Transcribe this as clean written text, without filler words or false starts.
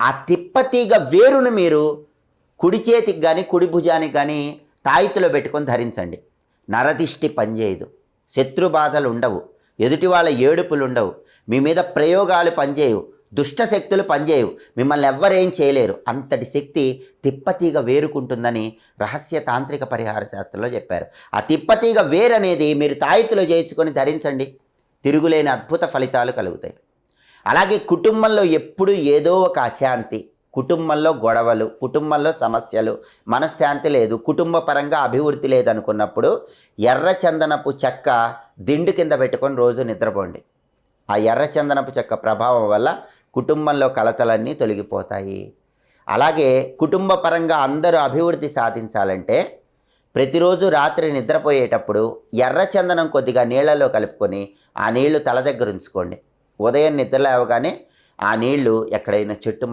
ఆ తిప్పతీగ వేరును మీరు కుడి చేతికి కానీ కుడి భుజానికి కానీ తాయితులో పెట్టుకొని ధరించండి. నరదిష్టి పనిచేయదు, శత్రు బాధలు ఉండవు, ఎదుటి వాళ్ళ ఏడుపులు ఉండవు, మీ మీద ప్రయోగాలు పనిచేయవు, దుష్ట శక్తులు పనిచేయవు, మిమ్మల్ని ఎవ్వరేం చేయలేరు. అంతటి శక్తి తిప్పతీగ వేరుకుంటుందని రహస్య తాంత్రిక పరిహార శాస్త్రంలో చెప్పారు. ఆ తిప్పతీగ వేరు అనేది మీరు తాయితులో చేయించుకొని ధరించండి, తిరుగులేని అద్భుత ఫలితాలు కలుగుతాయి. అలాగే కుటుంబంలో ఎప్పుడూ ఏదో ఒక అశాంతి, కుటుంబంలో గొడవలు, కుటుంబంలో సమస్యలు, మనశ్శాంతి లేదు, కుటుంబ పరంగా అభివృద్ధి లేదనుకున్నప్పుడు ఎర్రచందనపు చెక్క దిండు కింద పెట్టుకొని రోజు నిద్రపోండి. ఆ ఎర్రచందనపు చెక్క ప్రభావం వల్ల కుటుంబంలో కలతలన్నీ తొలగిపోతాయి. అలాగే కుటుంబ పరంగా అందరూ అభివృద్ధి సాధించాలంటే ప్రతిరోజు రాత్రి నిద్రపోయేటప్పుడు ఎర్రచందనం కొద్దిగా నీళ్లలో కలుపుకొని ఆ నీళ్లు తల దగ్గర ఉంచుకోండి. ఉదయం నిద్ర లేవగానే ఆ నీళ్లు ఎక్కడైనా చెట్టు